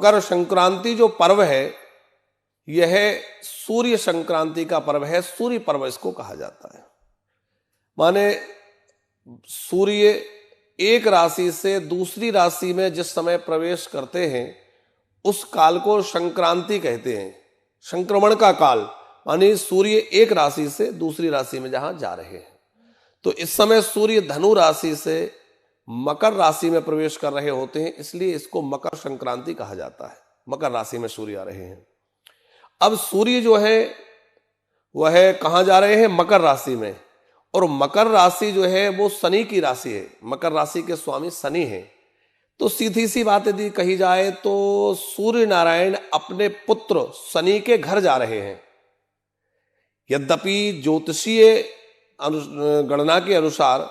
मकर संक्रांति जो पर्व है यह सूर्य संक्रांति का पर्व है, सूर्य पर्व इसको कहा जाता है। माने सूर्य एक राशि से दूसरी राशि में जिस समय प्रवेश करते हैं उस काल को संक्रांति कहते हैं, संक्रमण का काल। माने सूर्य एक राशि से दूसरी राशि में जहां जा रहे हैं, तो इस समय सूर्य धनु राशि से मकर राशि में प्रवेश कर रहे होते हैं, इसलिए इसको मकर संक्रांति कहा जाता है। मकर राशि में सूर्य आ रहे हैं। अब सूर्य जो है वह कहां जा रहे हैं? मकर राशि में। और मकर राशि जो है वो शनि की राशि है, मकर राशि के स्वामी शनि हैं। तो सीधी सी बात यदि कही जाए तो सूर्य नारायण अपने पुत्र शनि के घर जा रहे हैं। यद्यपि ज्योतिषीय गणना के अनुसार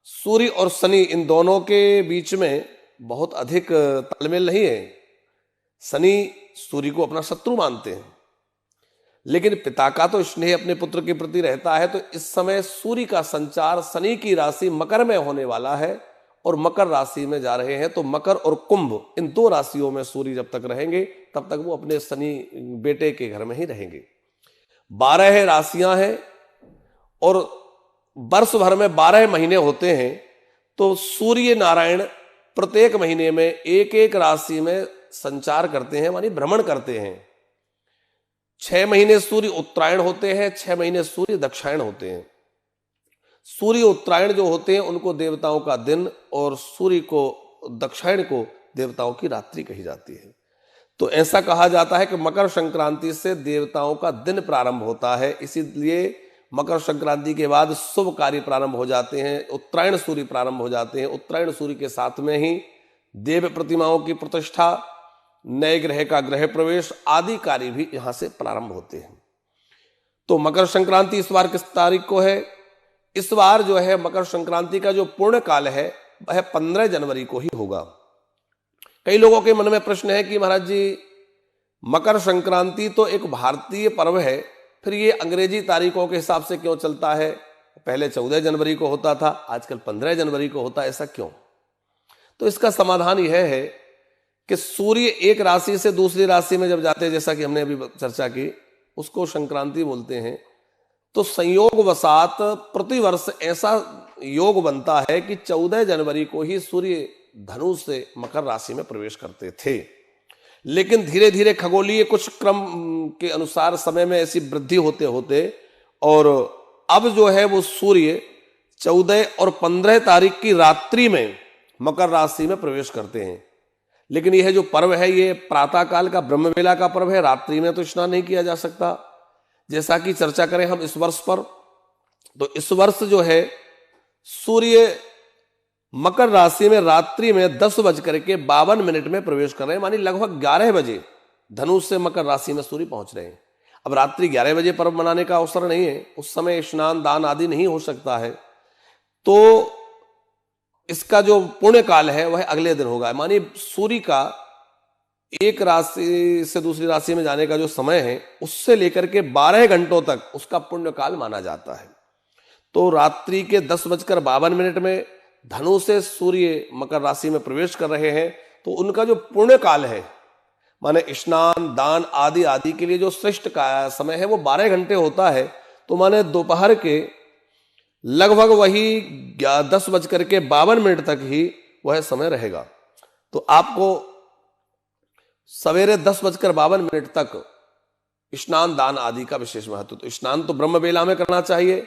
सूर्य और शनि इन दोनों के बीच में बहुत अधिक तालमेल नहीं है। शनि सूर्य को अपना शत्रु मानते हैं, लेकिन पिता का तो स्नेह अपने पुत्र के प्रति रहता है। तो इस समय सूर्य का संचार शनि की राशि मकर में होने वाला है और मकर राशि में जा रहे हैं। तो मकर और कुंभ इन दो राशियों में सूर्य जब तक रहेंगे तब तक वो अपने शनि बेटे के घर में ही रहेंगे। 12 राशियां हैं और वर्ष भर में 12 महीने होते हैं। तो सूर्य नारायण प्रत्येक महीने में एक एक राशि में संचार करते हैं, मानी भ्रमण करते हैं। 6 महीने सूर्य उत्तरायण होते हैं, 6 महीने सूर्य दक्षिणायन होते हैं। सूर्य उत्तरायण जो होते हैं उनको देवताओं का दिन और सूर्य को दक्षिणायन को देवताओं की रात्रि कही जाती है। तो ऐसा कहा जाता है कि मकर संक्रांति से देवताओं का दिन प्रारंभ होता है, इसीलिए मकर संक्रांति के बाद शुभ कार्य प्रारंभ हो जाते हैं। उत्तरायण सूर्य प्रारंभ हो जाते हैं। उत्तरायण सूर्य के साथ में ही देव प्रतिमाओं की प्रतिष्ठा, नए ग्रह का ग्रह प्रवेश आदि कार्य भी यहां से प्रारंभ होते हैं। तो मकर संक्रांति इस बार किस तारीख को है? इस बार जो है मकर संक्रांति का जो पूर्ण काल है वह 15 जनवरी को ही होगा। कई लोगों के मन में प्रश्न है कि महाराज जी मकर संक्रांति तो एक भारतीय पर्व है, फिर ये अंग्रेजी तारीखों के हिसाब से क्यों चलता है? पहले 14 जनवरी को होता था, आजकल 15 जनवरी को होता है, ऐसा क्यों? तो इसका समाधान यह है कि सूर्य एक राशि से दूसरी राशि में जब जाते हैं, जैसा कि हमने अभी चर्चा की, उसको संक्रांति बोलते हैं। तो संयोग वसात प्रतिवर्ष ऐसा योग बनता है कि 14 जनवरी को ही सूर्य धनु से मकर राशि में प्रवेश करते थे। लेकिन धीरे धीरे खगोलीय कुछ क्रम के अनुसार समय में ऐसी वृद्धि होते होते और अब जो है वो सूर्य 14 और 15 तारीख की रात्रि में मकर राशि में प्रवेश करते हैं। लेकिन यह जो पर्व है ये प्रातः काल का ब्रह्मवेला का पर्व है, रात्रि में तो स्नान नहीं किया जा सकता। जैसा कि चर्चा करें हम इस वर्ष पर, तो इस वर्ष जो है सूर्य मकर राशि में रात्रि में 10:52 में प्रवेश कर रहे हैं, मानी लगभग 11 बजे धनु से मकर राशि में सूर्य पहुंच रहे हैं। अब रात्रि 11 बजे पर्व मनाने का अवसर नहीं है, उस समय स्नान दान आदि नहीं हो सकता है। तो इसका जो पुण्य काल है वह अगले दिन होगा। मानी सूर्य का एक राशि से दूसरी राशि में जाने का जो समय है उससे लेकर के 12 घंटों तक उसका पुण्य काल माना जाता है। तो रात्रि के 10:52 में धनु से सूर्य मकर राशि में प्रवेश कर रहे हैं, तो उनका जो पुण्य काल है, माने स्नान दान आदि आदि के लिए जो श्रेष्ठ का समय है वो 12 घंटे होता है। तो माने दोपहर के लगभग वही 10:52 तक ही वह समय रहेगा। तो आपको सवेरे 10:52 तक स्नान दान आदि का विशेष महत्व। तो स्नान तो ब्रह्म बेला में करना चाहिए।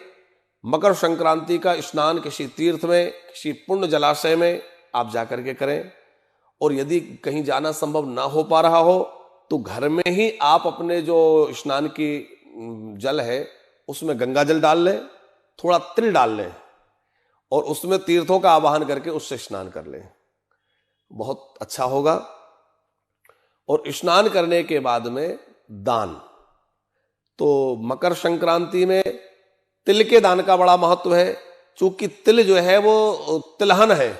मकर संक्रांति का स्नान किसी तीर्थ में, किसी पुण्य जलाशय में आप जाकर के करें। और यदि कहीं जाना संभव ना हो पा रहा हो तो घर में ही आप अपने जो स्नान की जल है उसमें गंगा जल डाल लें, थोड़ा तिल डाल लें और उसमें तीर्थों का आवाहन करके उससे स्नान कर लें, बहुत अच्छा होगा। और स्नान करने के बाद में दान, तो मकर संक्रांति में तिल के दान का बड़ा महत्व है। चूंकि तिल जो है वो तिलहन है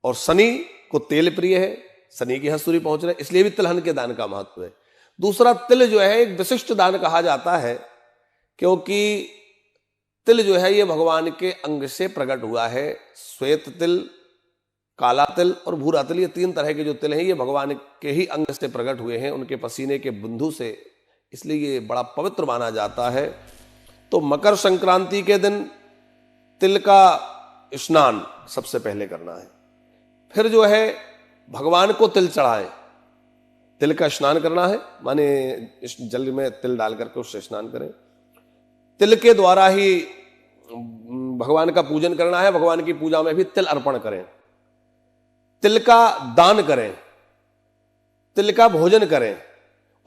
और शनि को तेल प्रिय है, शनि के यहां सूर्य पहुंच रहे, इसलिए भी तिलहन के दान का महत्व है। दूसरा, तिल जो है एक विशिष्ट दान कहा जाता है, क्योंकि तिल जो है ये भगवान के अंग से प्रकट हुआ है। श्वेत तिल, काला तिल और भूरा तिल, ये 3 तरह के जो तिल हैं ये भगवान के ही अंग से प्रकट हुए हैं, उनके पसीने के बिंदु से, इसलिए ये बड़ा पवित्र माना जाता है। तो मकर संक्रांति के दिन तिल का स्नान सबसे पहले करना है। फिर जो है भगवान को तिल चढ़ाएं, तिल का स्नान करना है, माने इस जल में तिल डाल करके उससे स्नान करें। तिल के द्वारा ही भगवान का पूजन करना है, भगवान की पूजा में भी तिल अर्पण करें, तिल का दान करें, तिल का भोजन करें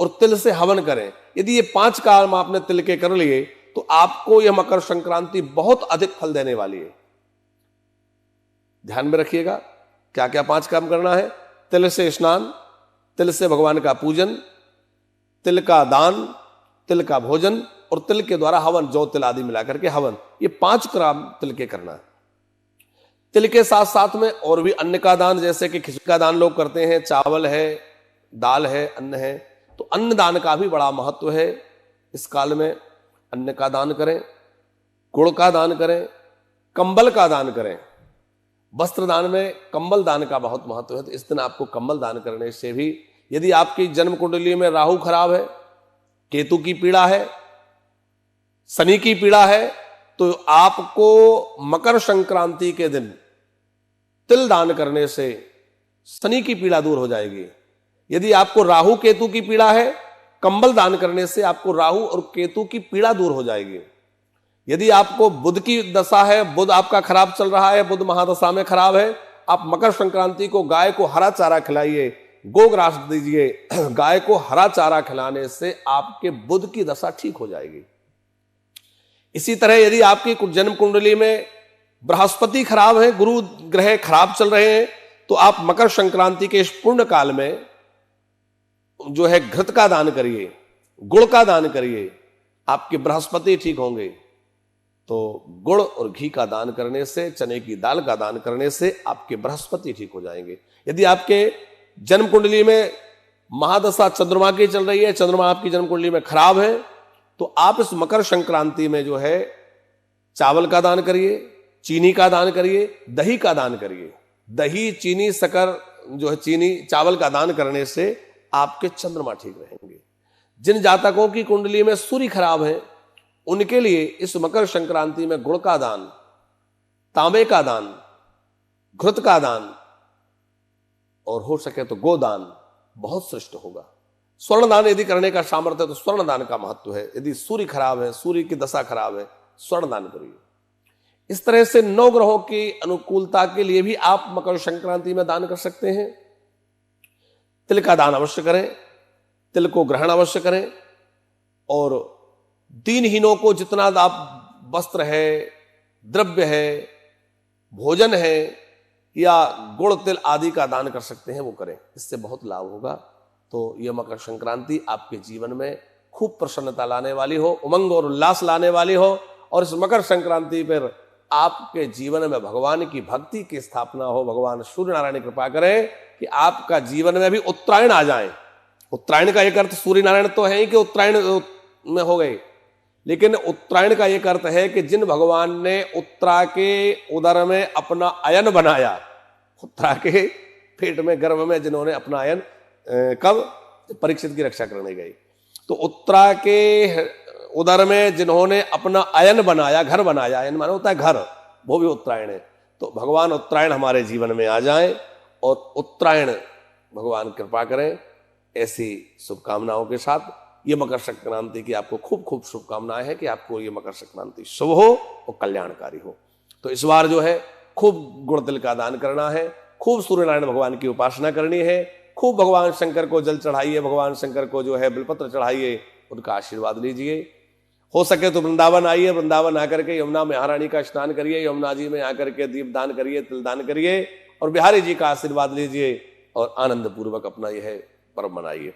और तिल से हवन करें। यदि ये 5 काम आपने तिल के कर लिए तो आपको यह मकर संक्रांति बहुत अधिक फल देने वाली है। ध्यान में रखिएगा क्या क्या 5 काम करना है। तिल से स्नान, तिल से भगवान का पूजन, तिल का दान, तिल का भोजन और तिल के द्वारा हवन, जौ तिल आदि मिलाकर के हवन, ये 5 काम तिल के करना है। तिल के साथ साथ में और भी अन्न का दान, जैसे कि खिचड़ी का दान लोग करते हैं, चावल है, दाल है, अन्न है, तो अन्न दान का भी बड़ा महत्व है। इस काल में अन्न का दान करें, गुड़ का दान करें, कंबल का दान करें। वस्त्र दान में कंबल दान का बहुत महत्व है, तो इस दिन आपको कंबल दान करने से भी, यदि आपकी जन्म कुंडली में राहु खराब है, केतु की पीड़ा है, शनि की पीड़ा है, तो आपको मकर संक्रांति के दिन तिल दान करने से शनि की पीड़ा दूर हो जाएगी। यदि आपको राहु केतु की पीड़ा है, कंबल दान करने से आपको राहु और केतु की पीड़ा दूर हो जाएगी। यदि आपको बुध की दशा है, बुध आपका खराब चल रहा है, बुध महादशा में खराब है, आप मकर संक्रांति को गाय को हरा चारा खिलाइए, गोग्रास दीजिए। गाय को हरा चारा खिलाने से आपके बुध की दशा ठीक हो जाएगी। इसी तरह यदि आपकी जन्म कुंडली में बृहस्पति खराब है, गुरु ग्रह खराब चल रहे हैं, तो आप मकर संक्रांति के इस पुण्य काल में जो है घृत का दान करिए, गुड़ का दान करिए, आपके बृहस्पति ठीक होंगे। तो गुड़ और घी का दान करने से, चने की दाल का दान करने से आपके बृहस्पति ठीक हो जाएंगे। यदि आपके जन्म कुंडली में महादशा चंद्रमा की चल रही है, चंद्रमा आपकी जन्म कुंडली में खराब है, तो आप इस मकर संक्रांति में जो है चावल का दान करिए, चीनी का दान करिए, दही का दान करिए। दही, चीनी, शक्कर जो है, चीनी, चावल का दान करने से आपके चंद्रमा ठीक रहेंगे। जिन जातकों की कुंडली में सूर्य खराब है, उनके लिए इस मकर संक्रांति में गुड़ का दान, तांबे का दान, घृत का दान और हो सके तो गोदान बहुत श्रेष्ठ होगा। स्वर्ण दान यदि करने का सामर्थ्य है तो स्वर्ण दान का महत्व है। यदि सूर्य खराब है, सूर्य की दशा खराब है, स्वर्ण दान करिए। इस तरह से 9 ग्रहों की अनुकूलता के लिए भी आप मकर संक्रांति में दान कर सकते हैं। तिल का दान अवश्य करें, तिल को ग्रहण अवश्य करें और दीनहीनों को जितना आप वस्त्र है, द्रव्य है, भोजन है या गुड़ तिल आदि का दान कर सकते हैं वो करें, इससे बहुत लाभ होगा। तो यह मकर संक्रांति आपके जीवन में खूब प्रसन्नता लाने वाली हो, उमंग और उल्लास लाने वाली हो और इस मकर संक्रांति पर आपके जीवन में भगवान की भक्ति की स्थापना हो। भगवान सूर्य नारायण कृपा करें कि आपका जीवन में भी उत्तरायण आ जाए। उत्तरायण का एक अर्थ सूर्य नारायण तो है ही कि उत्तरायण में हो गए, लेकिन उत्तरायण का एक अर्थ है कि जिन भगवान ने उत्तरा के उदर में अपना अयन बनाया, उत्तरा के पेट में गर्भ में जिन्होंने अपना अयन, कब? परीक्षित की रक्षा करने गई, तो उत्तरा के उदर में जिन्होंने अपना अयन बनाया, घर बनाया, अयन माना होता है घर, वो भी उत्तरायण है। तो भगवान उत्तरायण हमारे जीवन में आ जाए और उत्तरायण भगवान कृपा करें। ऐसी शुभकामनाओं के साथ ये मकर संक्रांति की आपको खूब खूब शुभकामनाएं हैं कि आपको ये मकर संक्रांति शुभ हो और कल्याणकारी हो। तो इस बार जो है खूब गुड़ तिल का दान करना है, खूब सूर्यनारायण भगवान की उपासना करनी है, खूब भगवान शंकर को जल चढ़ाइए, भगवान शंकर को जो है बिलपत्र चढ़ाइए, उनका आशीर्वाद लीजिए। हो सके तो वृंदावन आइए, वृंदावन आकर के यमुना में महारानी का स्नान करिए, यमुना जी में आकर के दीप दान करिए, तिल दान करिए और बिहारी जी का आशीर्वाद लीजिए और आनंद पूर्वक अपना यह पर्व मनाइए।